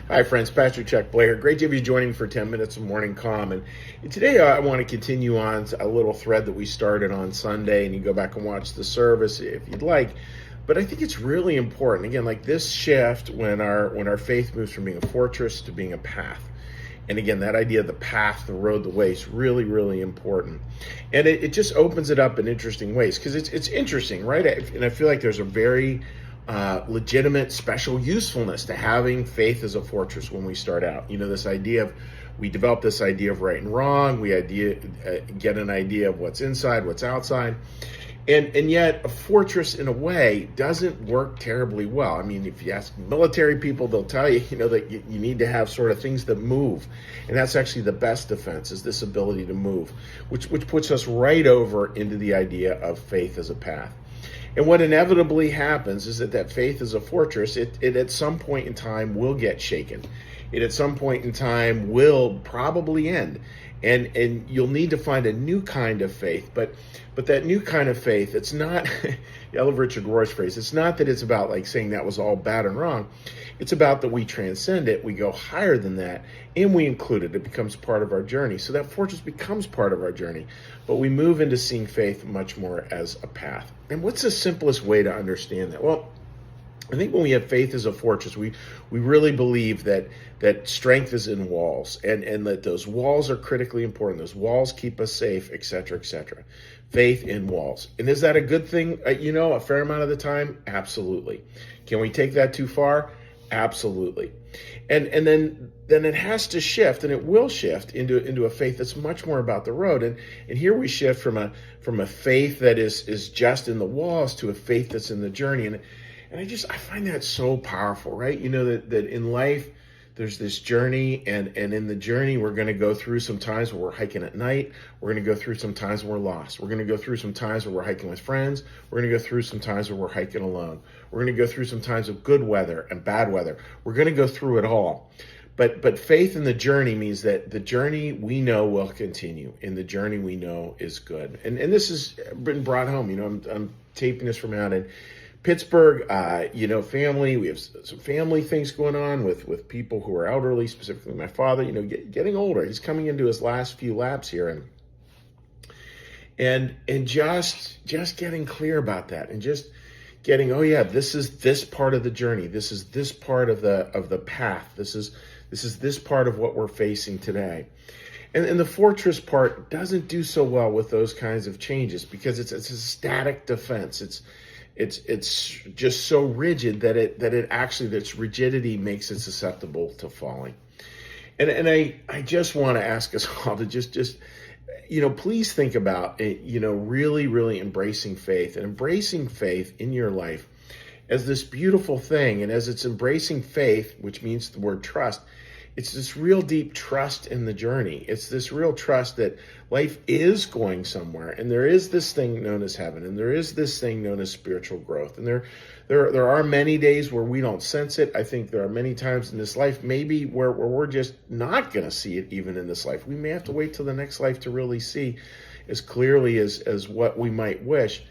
Hi, friends. Pastor Chuck Blair. Great to have you joining for 10 minutes of morning calm. And today I want to continue on a little thread that we started on Sunday, and you go back and watch the service if you'd like. But I think it's really important, again, like this shift when our faith moves from being a fortress to being a path. And again, that idea of the path, the road, the way is really, really important. And it just opens it up in interesting ways because it's interesting, right? And I feel like there's a very legitimate special usefulness to having faith as a fortress when we start out. You know, this idea of, we develop this idea of right and wrong. We get an idea of what's inside, what's outside. And yet a fortress in a way doesn't work terribly well. I mean, if you ask military people, they'll tell you, that you need to have sort of things that move. And that's actually the best defense, is this ability to move, which puts us right over into the idea of faith as a path. And what inevitably happens is that faith as a fortress, it at some point in time will get shaken. It at some point in time will probably end. And you'll need to find a new kind of faith. But that new kind of faith, it's not, I love Richard Rohr's phrase, it's not that it's about like saying that was all bad and wrong. It's about that we transcend it, we go higher than that, and we include it. It becomes part of our journey. So that fortress becomes part of our journey. But we move into seeing faith much more as a path. And what's the simplest way to understand that? Well, I think when we have faith as a fortress, we really believe that strength is in walls, and that those walls are critically important. Those walls keep us safe, et cetera, et cetera. Faith in walls. And is that a good thing? A fair amount of the time? Absolutely. Can we take that too far? Absolutely. And then it has to shift, and it will shift into a faith that's much more about the road. And here we shift from a faith that is just in the walls to a faith that's in the journey. And I find that so powerful, right? That in life, there's this journey, and in the journey, we're going to go through some times where we're hiking at night. We're going to go through some times when we're lost. We're going to go through some times where we're hiking with friends. We're going to go through some times where we're hiking alone. We're going to go through some times of good weather and bad weather. We're going to go through it all. But faith in the journey means that the journey we know will continue, and the journey we know is good. And this has been brought home. I'm taping this from out in Pittsburgh, family. We have some family things going on with people who are elderly, specifically my father, getting older. He's coming into his last few laps here, and just getting clear about that, and just getting, oh yeah, this is this part of the journey. This is this part of the path. This is this part of what we're facing today. And the fortress part doesn't do so well with those kinds of changes because it's a static defense. It's just so rigid that its rigidity makes it susceptible to falling. And I just want to ask us all to just please think about really, really embracing faith, and embracing faith in your life as this beautiful thing. And as it's embracing faith, which means the word trust, it's this real deep trust in the journey. It's this real trust that life is going somewhere, and there is this thing known as heaven, and there is this thing known as spiritual growth. And there are many days where we don't sense it. I think there are many times in this life maybe where we're just not going to see it even in this life. We may have to wait till the next life to really see as clearly as what we might wish.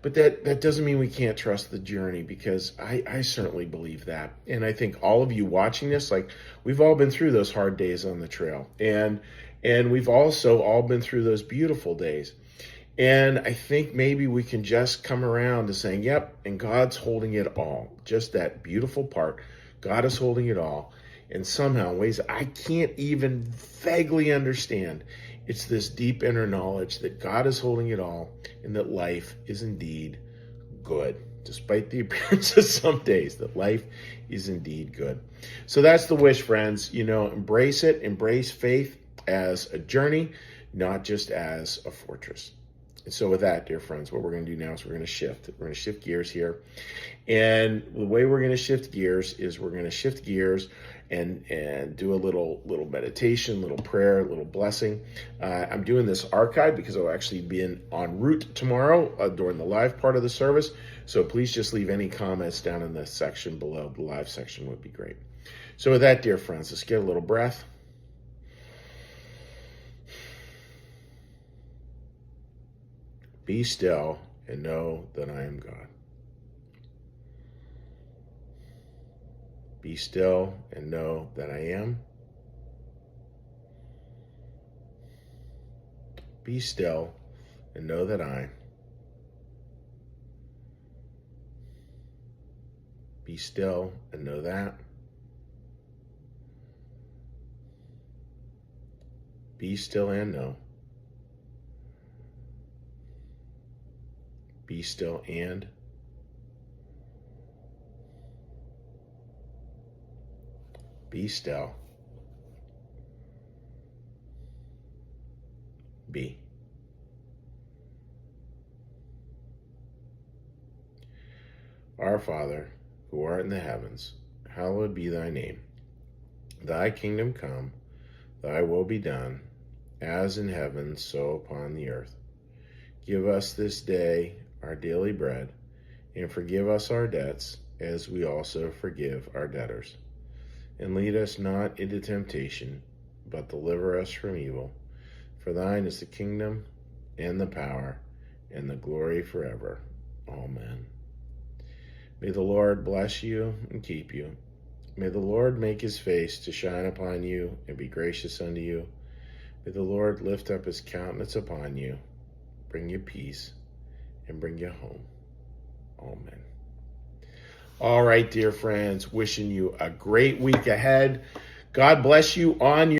But that doesn't mean we can't trust the journey, because I certainly believe that. And I think all of you watching this, like, we've all been through those hard days on the trail. And we've also all been through those beautiful days. And I think maybe we can just come around to saying, yep, and God's holding it all. Just that beautiful part. God is holding it all. And somehow, in ways I can't even vaguely understand, it's this deep inner knowledge that God is holding it all, and that life is indeed good, despite the appearance of some days, that life is indeed good. So that's the wish, friends. Embrace it. Embrace faith as a journey, not just as a fortress. And so with that, dear friends, what we're going to do now is we're going to shift. We're going to shift gears here. And the way we're going to shift gears is we're going to shift gears and do a little meditation, little prayer, little blessing. I'm doing this archive because I'll actually be en route tomorrow during the live part of the service. So please just leave any comments down in the section below. The live section would be great. So with that, dear friends, let's get a little breath. Be still and know that I am God. Be still and know that I am. Be still and know that I. Be still and know that. Be still and know. Be still and. Be still. Be. Our Father, who art in the heavens, hallowed be thy name. Thy kingdom come, thy will be done, as in heaven, so upon the earth. Give us this day our daily bread, and forgive us our debts, as we also forgive our debtors. And lead us not into temptation, but deliver us from evil. For thine is the kingdom, and the power, and the glory forever. Amen. May the Lord bless you and keep you. May the Lord make his face to shine upon you and be gracious unto you. May the Lord lift up his countenance upon you, bring you peace, and bring you home. Amen. All right, dear friends, wishing you a great week ahead. God bless you on your